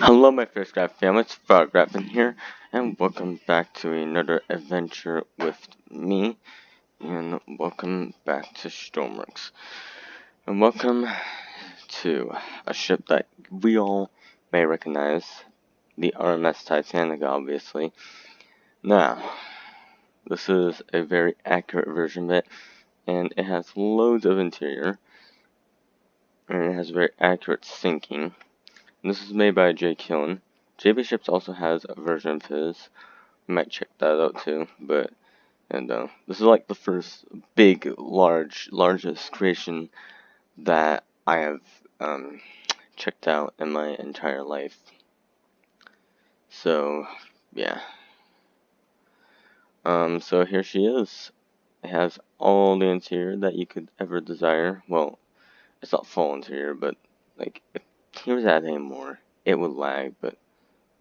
Hello my first graph family, it's Graph in here, and welcome back to another adventure with me, and welcome back to Stormworks, and welcome to a ship that we all may recognize, the Rms Titanic obviously. Now, this is a very accurate version of it, and it has loads of interior, and it has very accurate sinking. This is made by J. Killen. JB Ships also has a version of his. You might check that out too. But this is like the first big, largest creation that I have checked out in my entire life. So yeah. So here she is. It has all the interior that you could ever desire. Well, it's not full interior, but like if he was add any more, it would lag. But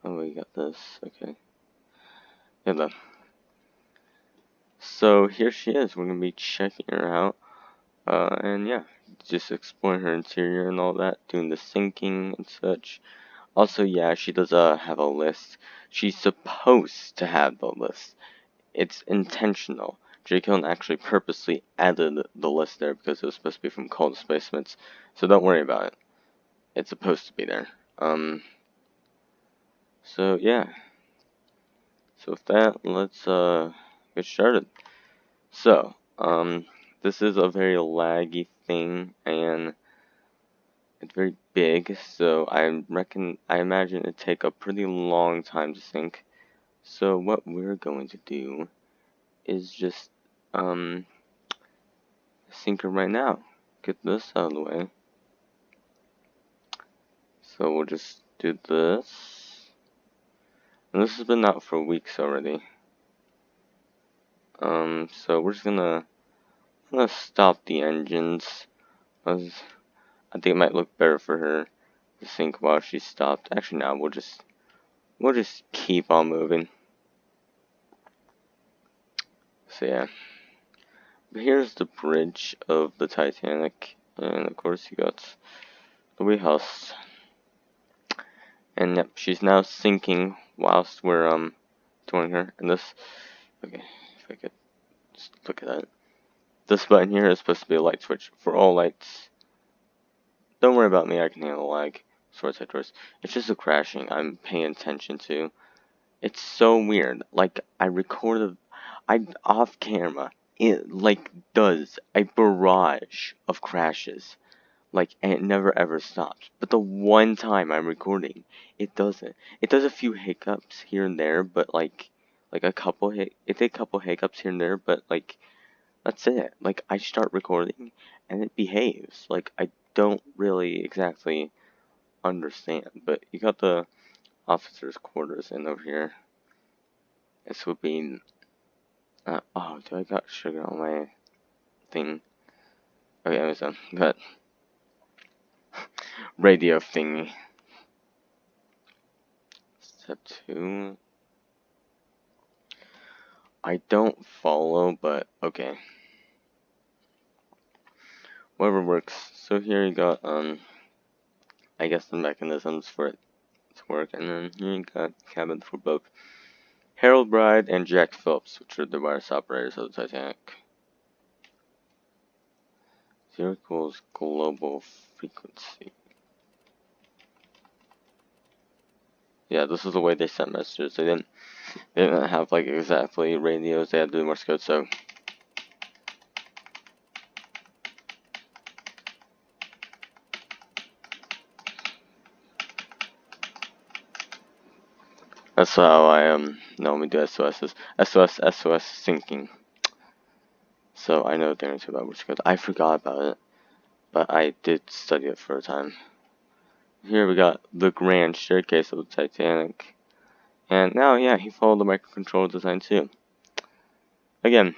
oh, we got this. Okay. Yeah, then. So here she is. We're gonna be checking her out. And yeah, just exploring her interior and all that, doing the sinking and such. Also, yeah, she does have a list. She's supposed to have the list. It's intentional. J. Killen actually purposely added the list there because it was supposed to be from cold displacements. So don't worry about it. It's supposed to be there. So yeah. So with that, let's get started. So, this is a very laggy thing, and it's very big, so I imagine it'd take a pretty long time to sink. So what we're going to do is just, sink her right now. Get this out of the way. So we'll just do this. And this has been out for weeks already. So we're just gonna stop the engines. I think it might look better for her to sink while she's stopped. Actually, no, we'll just keep on moving. So yeah, but here's the bridge of the Titanic, and of course you got the wheelhouse. And yep, she's now sinking whilst we're doing her. And this, okay, if I could just look at that. This button here is supposed to be a light switch for all lights. Don't worry about me, I can handle lag. Sword side doors. It's just the crashing I'm paying attention to. It's so weird. Like, I off camera, it like does a barrage of crashes. Like, and it never ever stops. But the one time I'm recording, it doesn't. It does a few hiccups here and there, but like a couple a couple hiccups here and there, but like that's it. Like, I start recording and it behaves. Like, I don't really exactly understand. But you got the officers' quarters in over here. This would be oh, do I got sugar on my thing? Okay, it was got radio thingy. Step 2. I don't follow, but okay. Whatever works. So here you got I guess the mechanisms for it to work, and then here you got cabin for both Harold Bride and Jack Phillips, which are the wireless operators of the Titanic. 0 equals global frequency. Yeah, this is the way they sent messages. They didn't have like exactly radios. They had to do Morse code. So that's how I normally do SOSs. SOS syncing. So I know things about Morse code. I forgot about it, but I did study it for a time. Here we got the grand staircase of the Titanic. And now, yeah, he followed the microcontroller design too. Again,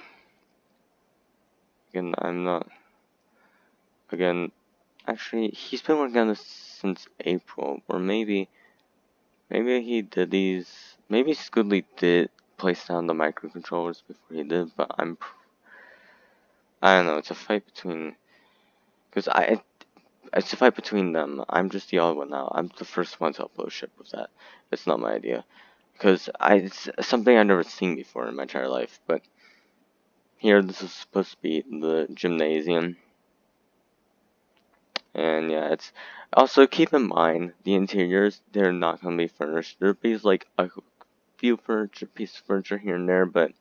I'm not. Again, actually, he's been working on this since April, or maybe he did these. Maybe Scoodley did place down the microcontrollers before he did, but I don't know. It's a fight between, because it's a fight between them. I'm just the odd one out. I'm the first one to upload ship with that. It's not my idea. Because it's something I've never seen before in my entire life. But here, this is supposed to be the gymnasium. And yeah, it's also keep in mind the interiors, they're not going to be furnished. There'll be like a few pieces of furniture here and there, but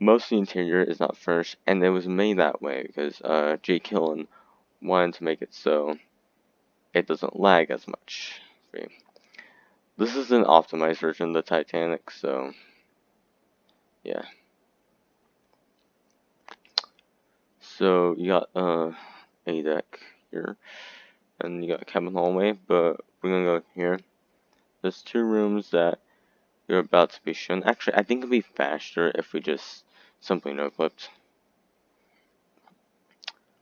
most of the interior is not furnished, and it was made that way because J. Killen wanted to make it so it doesn't lag as much. This is an optimized version of the Titanic, so yeah. So you got a deck here, and you got a cabin hallway, but we're gonna go here. There's 2 rooms that you're about to be shown. Actually, I think it'd be faster if we just simply no-clipped.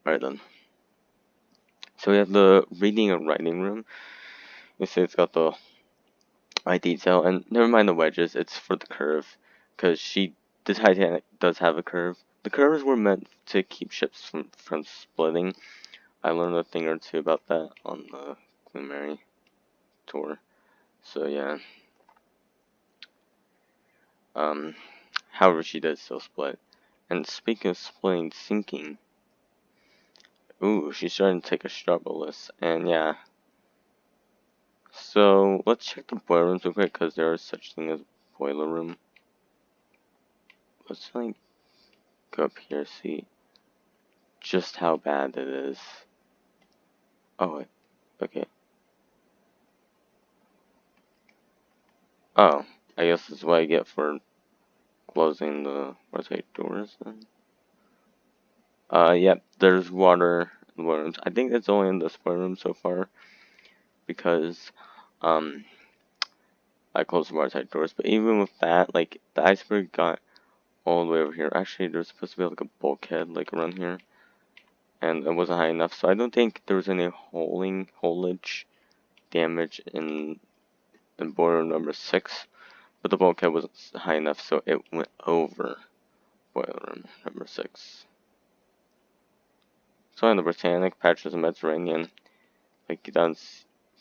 Alright then. So we have the reading and writing room. You see it's got the eye detail, and never mind the wedges, it's for the curve. Because the Titanic does have a curve. The curves were meant to keep ships from splitting. I learned a thing or two about that on the Queen Mary tour. So yeah. However, she does still split. And speaking of splitting, sinking. Ooh, she's starting to take a struggle list. And yeah. So let's check the boiler rooms real quick because there is such thing as boiler room. Let's like go up here, see just how bad it is. Oh, wait. Okay. Oh, I guess that's what I get for closing the rotate doors then. Yep, there's water in the rooms. I think it's only in the spare room so far because, I closed the rotate doors. But even with that, like, the iceberg got all the way over here. Actually, there's supposed to be like a bulkhead, like, around here. And it wasn't high enough, so I don't think there was any holage damage in boiler number 6. But the bulkhead wasn't high enough, so it went over boiler room number 6. So in the Britannic, Patches of Mediterranean, like down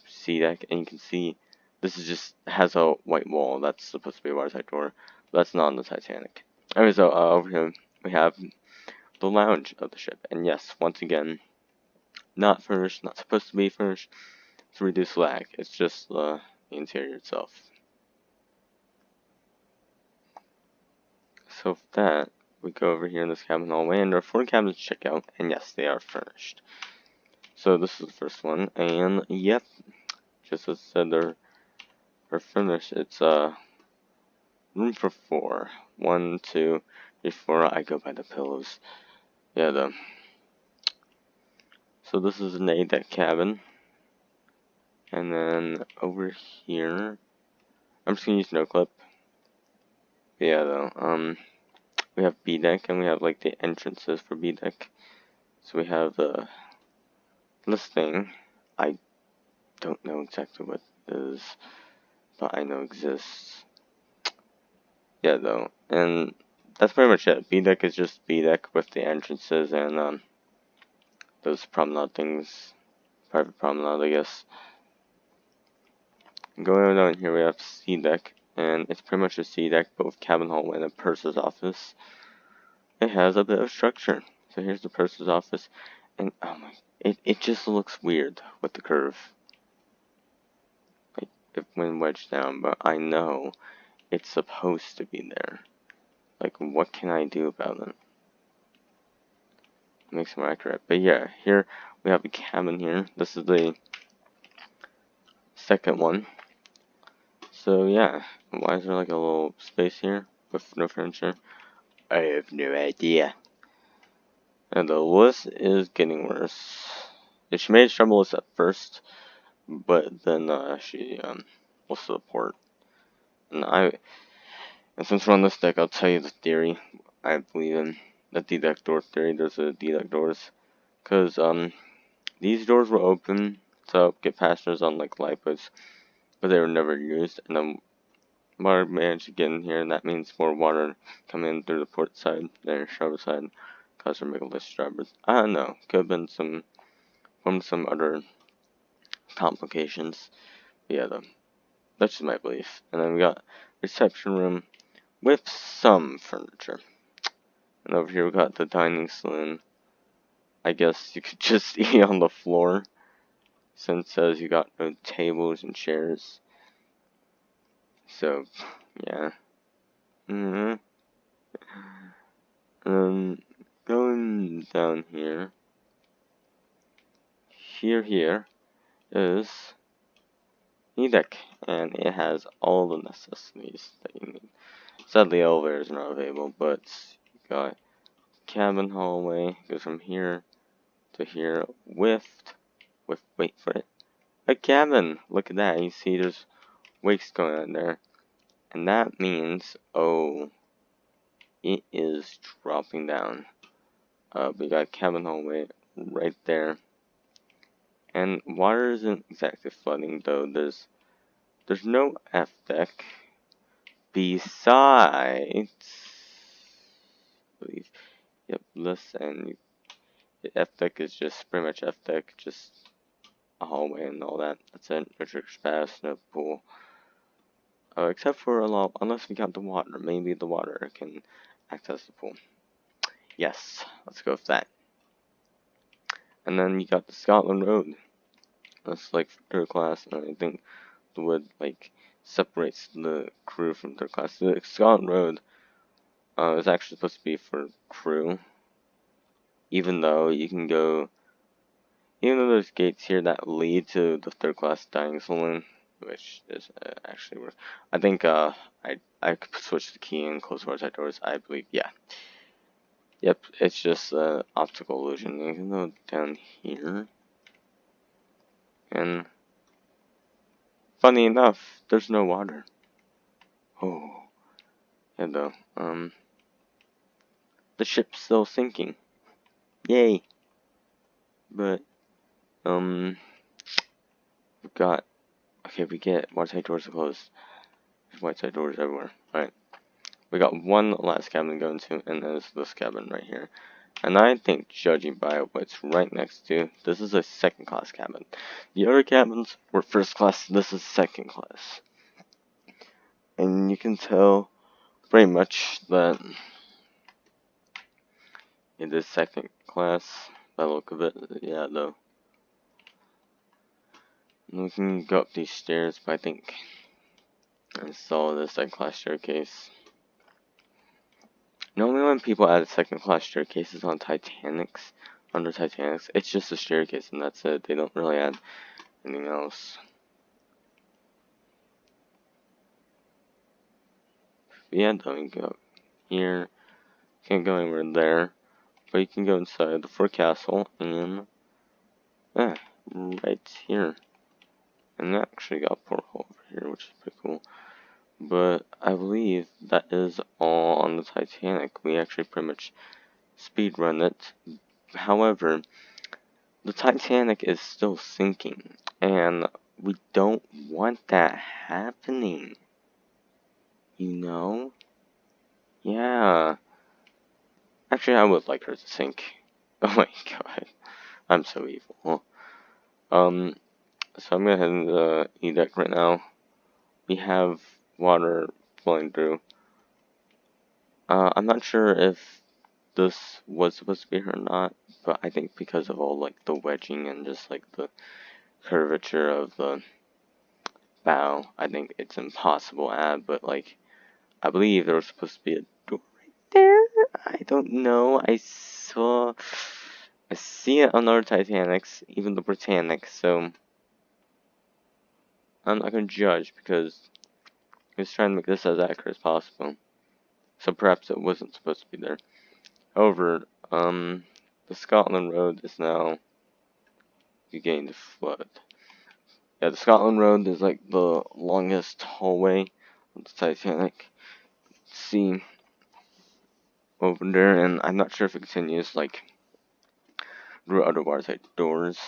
sea deck, and you can see this is just has a white wall. That's supposed to be a watertight door, but that's not on the Titanic. Anyway, so over here we have the lounge of the ship, and yes, once again, not furnished, not supposed to be furnished to reduce lag. It's just the interior itself. So with that, we go over here in this cabin hallway, and there are 4 cabins to check out, and yes, they are furnished. So this is the first one, and yep, just as I said, they're furnished. It's room for 4. 1, 2, 3, 4. I go by the pillows. Yeah, so this is an 8-deck cabin, and then over here, I'm just gonna use no clip. Yeah, we have B deck, and we have like the entrances for B deck. So we have this thing. I don't know exactly what it is, but I know exists. Yeah, and that's pretty much it. B deck is just B deck with the entrances and those promenade things, private promenade, I guess. Going down here, we have C deck, and it's pretty much a C deck, but with cabin hallway and a purser's office. It has a bit of structure. So here's the purser's office, and oh my, it just looks weird with the curve. Like it went wedged down, but I know it's supposed to be there. Like, what can I do about it? Makes it more accurate. But yeah, here we have a cabin here. This is the second one. So yeah, why is there like a little space here with no furniture? I have no idea. And the list is getting worse. She made a trouble list at first, but then she was support. And since we're on this deck, I'll tell you the theory I believe in. The D-deck door theory. There's a D-deck doors. Because these doors were open to get passengers on like lifeboats, but they were never used. And then water managed to get in here, and that means more water coming in through the port side than the starboard side, cause there make less starboards. I don't know. Could have been some from some other complications. Yeah, that's just my belief. And then we got reception room with some furniture. And over here we got the dining saloon. I guess you could just eat on the floor, since it says you got no tables and chairs. So, yeah. Going down here. Here is the deck, and it has all the necessities that you need. Sadly, elevator is not available, but you got cabin hallway, goes from here to here with, wait for it, a cabin. Look at that, you see there's wakes going on there, and that means, oh, it is dropping down. We got cabin hallway right there, and water isn't exactly flooding though. There's no F deck. Besides, I believe, yep, listen, F deck is just pretty much F deck, just a hallway and all that. That's it. No trick pass, no pool. Except for unless we count the water. Maybe the water can access the pool. Yes, let's go with that. And then you got the Scotland Road. That's like third class, and I think the wood like separates the crew from third class. The Scotland Road is actually supposed to be for crew, even though you can go. Even though there's gates here that lead to the third class dining saloon, which is actually worth. I think I could switch the key and close outside doors. I believe, yeah. Yep, it's just optical illusion. You can go down here, and funny enough, there's no water. Oh, yeah, though. The ship's still sinking. Yay! But we got. Okay, we get watertight doors closed. There's watertight doors everywhere. Alright. We got one last cabin to go into, and that is this cabin right here. And I think, judging by what's right next to, this is a second class cabin. The other cabins were first class, this is second class. And you can tell pretty much that it is second class by the look of it. Yeah, though. And we can go up these stairs, but I think I saw the second class staircase. Normally when people add second class staircases on Titanics, under Titanics, it's just a staircase and that's it. They don't really add anything else. But yeah, don't go here. Can't go anywhere there. But you can go inside the forecastle and right here. And that actually got a porthole over here, which is pretty cool. But I believe that is all on the Titanic. We actually pretty much speedrun it. However, the Titanic is still sinking, and we don't want that happening. You know? Yeah. Actually, I would like her to sink. Oh my god. I'm so evil. So I'm gonna head into the E-deck right now. We have water flowing through. I'm not sure if this was supposed to be her or not, but I think because of all, like, the wedging and just, like, the curvature of the bow, I think it's impossible to add, but, like, I believe there was supposed to be a door right there. I don't know. I see it on other Titanics, even the Britannic, so I'm not gonna judge because he was trying to make this as accurate as possible. So perhaps it wasn't supposed to be there. However, the Scotland Road is now beginning to flood. Yeah, the Scotland Road is like the longest hallway of the Titanic. See over there, and I'm not sure if it continues like through other watertight doors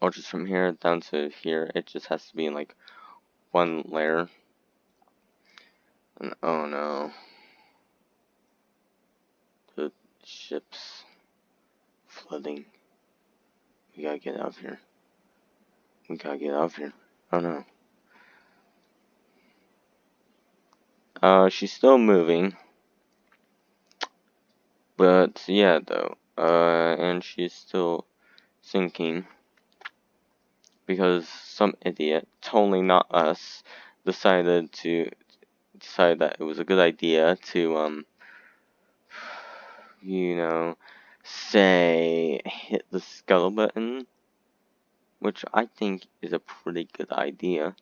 or just from here down to here. It just has to be in like one layer. And oh no, the ship's flooding. We gotta get out of here. We gotta get out of here. Oh no. She's still moving. But yeah, though. And she's still sinking. Because some idiot, totally not us, decided that it was a good idea to, you know, say, hit the scuttle button. Which I think is a pretty good idea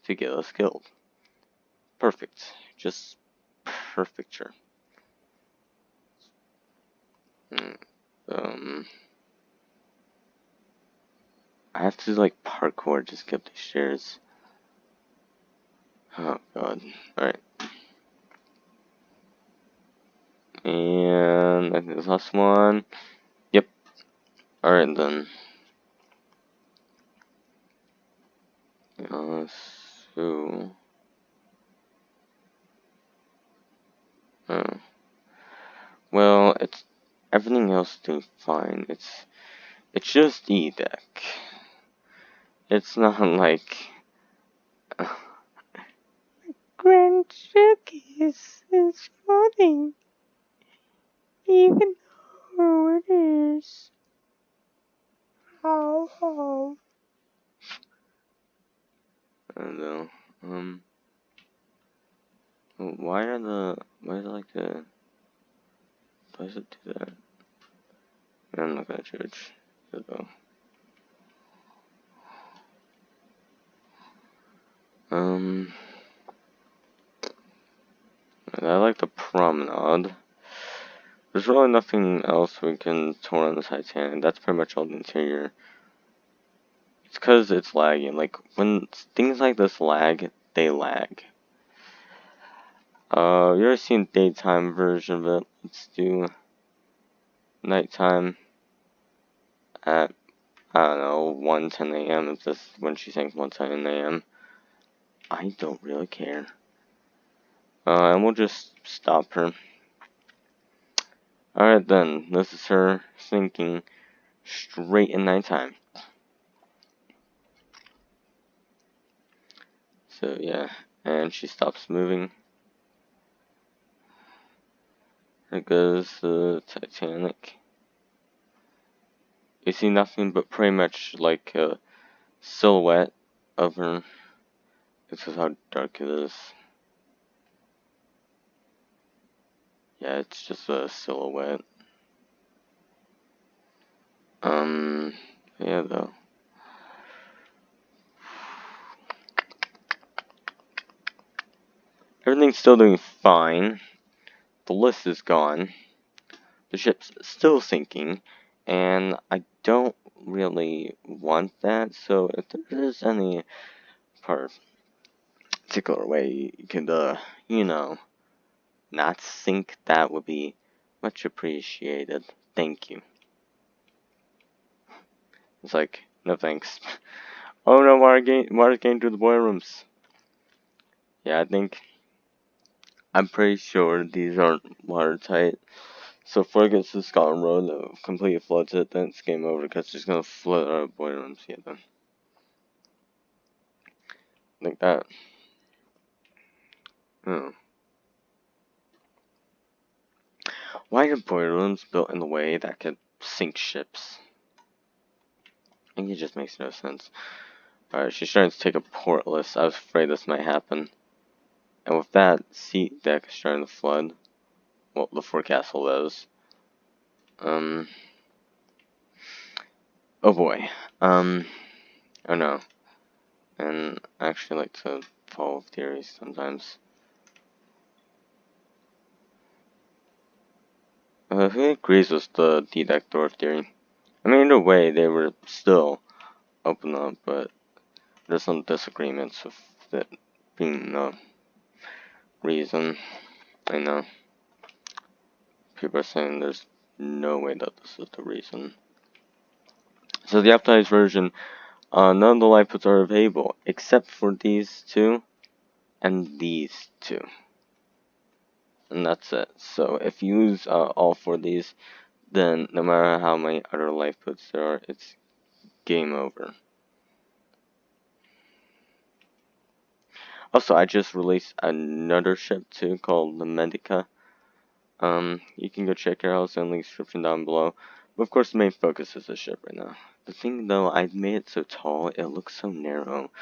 to get us killed. Perfect. Just perfecture. I have to like parkour just get up these stairs. Oh god. Alright. And I think this last one. Yep. Alright then. So oh. Well, it's everything else is doing fine. It's just E deck. It's not like Grand Showcase is floating, even though it is. Oh. I don't know. Why does it do that? I'm not gonna judge. So, I like the promenade. There's really nothing else we can tour on the Titanic. That's pretty much all the interior. It's because it's lagging. Like, when things like this lag, they lag. You ever seen daytime version of it? Let's do nighttime at, I don't know, 1:10 a.m. If this when she sings 1:10 a.m. I don't really care. And we'll just stop her. Alright then, this is her sinking straight in nighttime. So yeah, and she stops moving. There goes the Titanic. You see nothing but pretty much like a silhouette of her. This is how dark it is. Yeah, it's just a silhouette. Yeah though. Everything's still doing fine. The list is gone. The ship's still sinking. And I don't really want that, so if there is any particular way you could, you know, not sink, that would be much appreciated. Thank you. It's like, no thanks. Oh no, water's getting through the boiler rooms. Yeah, I'm pretty sure these aren't watertight. So if it gets to Scotland Road, it completely floods it, then it's game over, because it's just gonna flood out of boiler rooms. Yeah, then. Like that. Oh. Why are boiler rooms built in a way that could sink ships? I think it just makes no sense. Alright, she's trying to take a portless. I was afraid this might happen. And with that, seat deck is starting to flood. Well, the forecastle is. Oh boy. Oh no. And I actually like to follow theories sometimes. Who agrees with the D-deck door theory? I mean, either way, they were still open up, but there's some disagreements with that being the reason. I know. People are saying there's no way that this is the reason. So the optimized version, none of the life puts are available, except for these two, and these two. And that's it. So if you use all four of these, then no matter how many other life puts there are, it's game over. Also, I just released another ship too called the Medica. You can go check it out. It's in the link description down below. But of course, the main focus is the ship right now. The thing though, I made it so tall, it looks so narrow.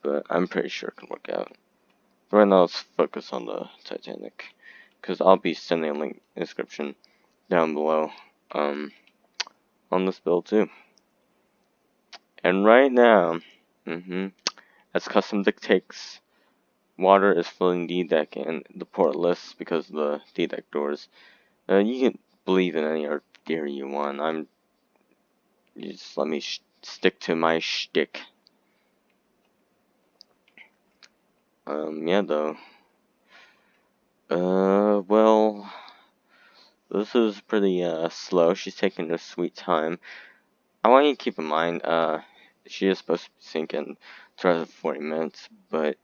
But I'm pretty sure it can work out. But right now, let's focus on the Titanic. Because I'll be sending a link in the description down below. On this build too. And right now, as custom dictates, water is filling the deck and the portless because of the D-deck doors. You can believe in any art theory you want. You just let me stick to my shtick. Yeah, though. Well, this is pretty, slow. She's taking her sweet time. I want you to keep in mind, she is supposed to be sinking throughout 40 minutes, but,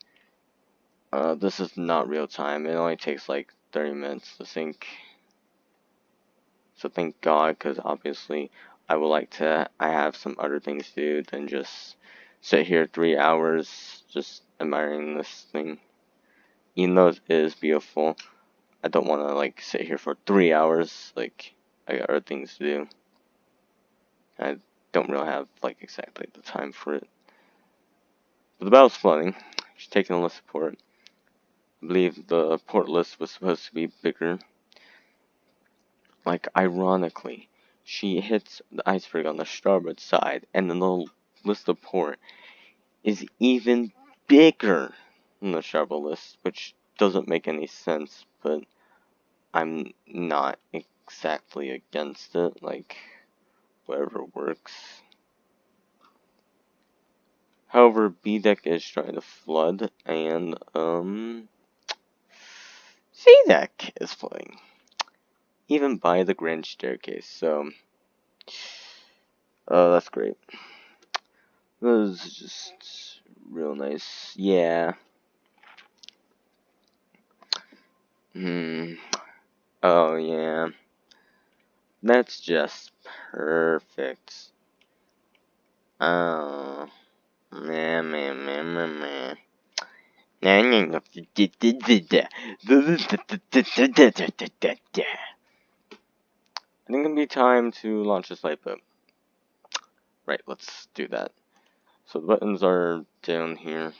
this is not real time. It only takes, like, 30 minutes to sink. So thank God, because obviously I have some other things to do than just sit here 3 hours just admiring this thing. Even though it is beautiful, I don't want to like sit here for 3 hours. Like, I got other things to do. I don't really have like exactly the time for it. But the battle's flooding. She's taking a list of port. I believe the port list was supposed to be bigger. Like, ironically, she hits the iceberg on the starboard side, and then the list of port is even bigger than the starboard list, which doesn't make any sense, but I'm not exactly against it, like, whatever works. However, B deck is trying to flood, and, C deck is flooding. Even by the grand staircase, so, that's great. That was just real nice. Yeah. Oh, yeah. That's just perfect. Oh. Man. I think it'll be time to launch this lifeboat. Right, let's do that. So the buttons are down here.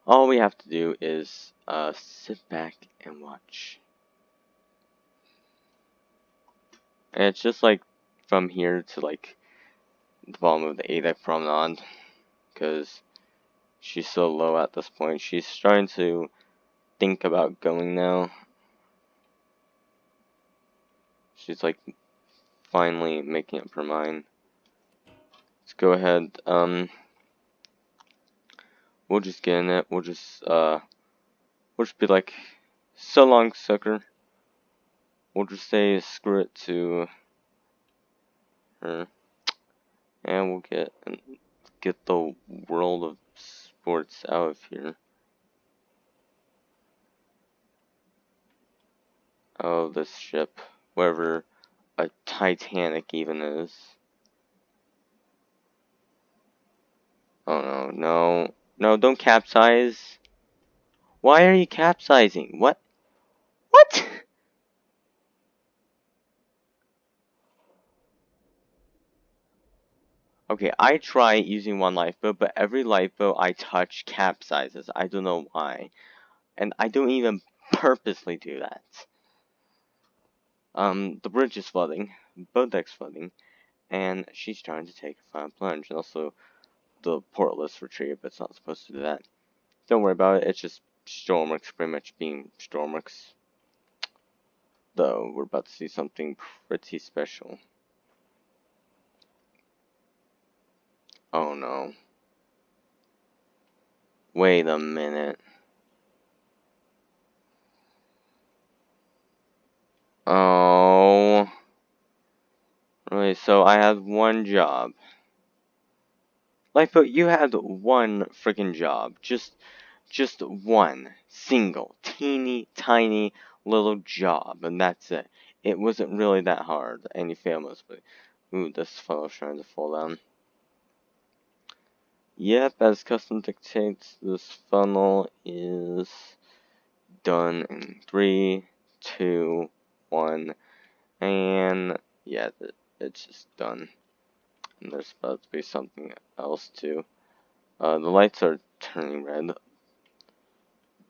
All we have to do is sit back and watch. And it's just like from here to like the bottom of the A-deck promenade, because she's so low at this point. She's starting to think about going now. She's like finally making up her mind. Let's go ahead. We'll just get in it. We'll just be like, so long, sucker. We'll just say screw it to her, and we'll get the world of sports out of here. Oh, this ship, whatever a Titanic even is. Oh no, don't capsize. Why are you capsizing? What? Okay, I try using one lifeboat, but every lifeboat I touch capsizes. I don't know why. And I don't even purposely do that. The bridge is flooding, boat deck's flooding, and she's trying to take a final plunge. And also, the portless retreat, but it's not supposed to do that. Don't worry about it, it's just Stormworks pretty much being Stormworks. Though, we're about to see something pretty special. Oh no. Wait a minute. Oh. Really, so I had one job. Lifeboat, you had one freaking job. Just one single, teeny, tiny little job, and that's it. It wasn't really that hard, and you failed mostly. Ooh, this fellow's trying to fall down. Yep, as custom dictates, this funnel is done in 3, 2, 1, and yeah, it's just done. And there's about to be something else too. The lights are turning red.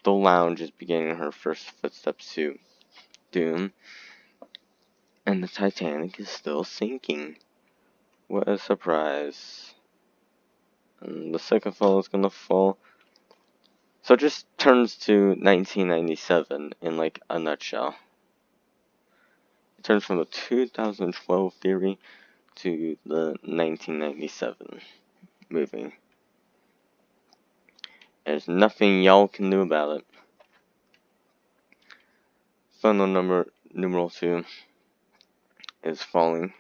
The lounge is beginning her first footsteps to doom, and the Titanic is still sinking. What a surprise. And the second fall is gonna fall. So it just turns to 1997 in like a nutshell. It turns from the 2012 theory to the 1997 movie. There's nothing y'all can do about it. Funnel numeral 2 is falling.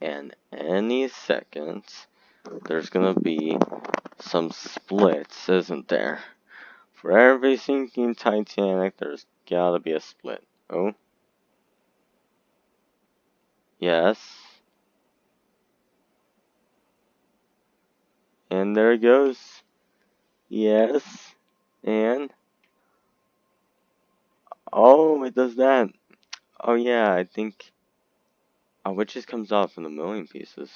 And any second, there's gonna be some splits, isn't there? For every sinking Titanic, there's gotta be a split. Oh? Yes. And there it goes. Yes. And... oh, it does that. Oh yeah, I think... oh, it just comes off in a million pieces.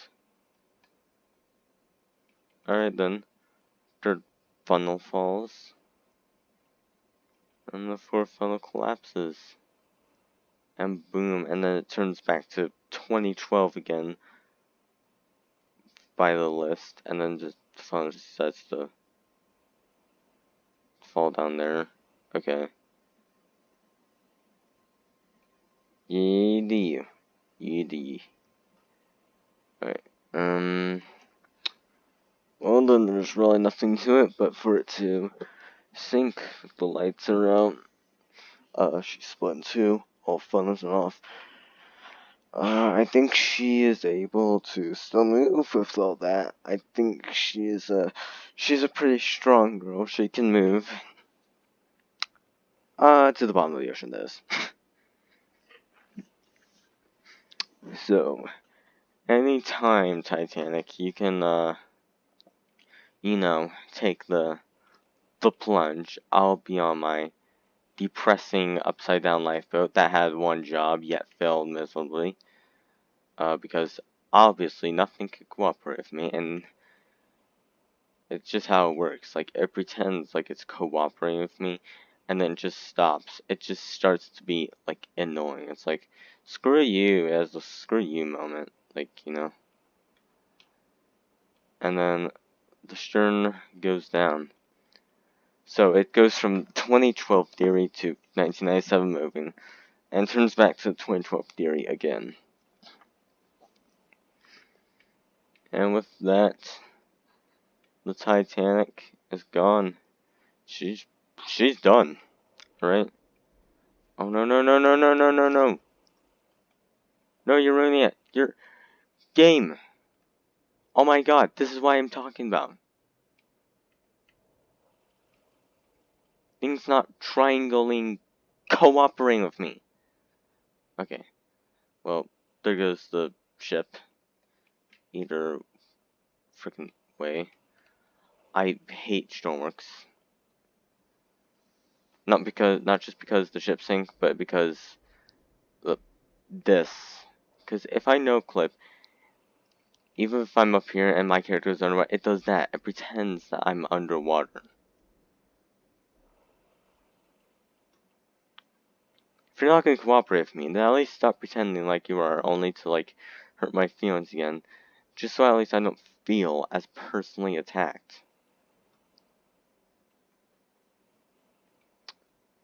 Alright then. Third funnel falls. And the fourth funnel collapses. And boom, and then it turns back to 2012 again by the list, and then just the funnel just starts to fall down there. Okay. Yee Alright. Well then there's really nothing to it but for it to sink. The lights are out. She's split in two. All funnels are off. I think she is able to still move with all that. I think she's a pretty strong girl. She can move. To the bottom of the ocean, that is. So, anytime, Titanic, you can, take the plunge. I'll be on my depressing upside-down lifeboat that had one job, yet failed miserably. Because obviously nothing could cooperate with me, and it's just how it works. Like, it pretends like it's cooperating with me, and then it just stops. It just starts to be, like, annoying. It's like, screw you, it has a screw you moment. Like, And then the stern goes down. So it goes from 2012 theory to 1997 moving, and turns back to 2012 theory again. And with that, the Titanic is gone. She's done, right? Oh no no no no no no no no! No, you're ruining it. Your game. Oh my god, this is what I'm talking about. Things not triangling, cooperating with me. Okay. Well, there goes the ship. Either freaking way. I hate Stormworks. Not just because the ship sank, but because this. Because if I no clip, even if I'm up here and my character is underwater, it does that. It pretends that I'm underwater. If you're not going to cooperate with me, then at least stop pretending like you are, only to, like, hurt my feelings again. Just so at least I don't feel as personally attacked.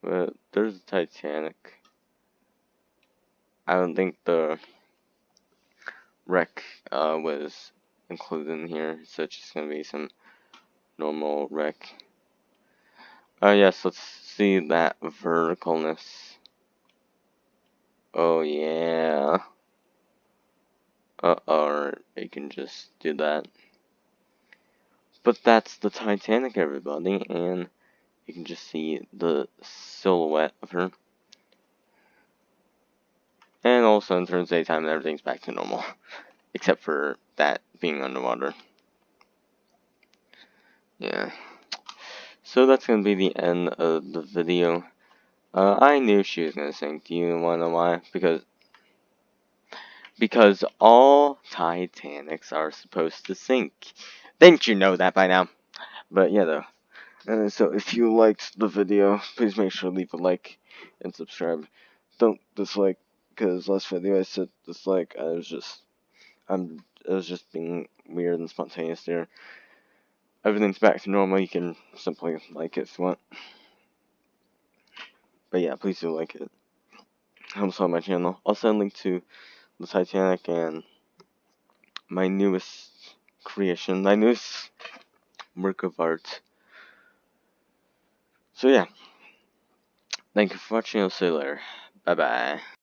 But there's the Titanic. I don't think the wreck was included in here, so it's just going to be some normal wreck. Yes, let's see that verticalness. Oh yeah. Or you can just do that. But that's the Titanic, everybody, and you can just see the silhouette of her. And also in turns daytime, everything's back to normal. Except for that being underwater. Yeah. So that's gonna be the end of the video. I knew she was gonna sink. Do you wanna know why? Because all Titanics are supposed to sink. Didn't you know that by now? But yeah, though. So if you liked the video, please make sure to leave a like and subscribe. Don't dislike, because last video I said dislike. It was just being weird and spontaneous there. Everything's back to normal. You can simply like it if you want. But yeah, please do like it. Helps out my channel. I'll send a link to the Titanic and my newest creation, my newest work of art. So yeah, thank you for watching. I'll see you later. Bye bye.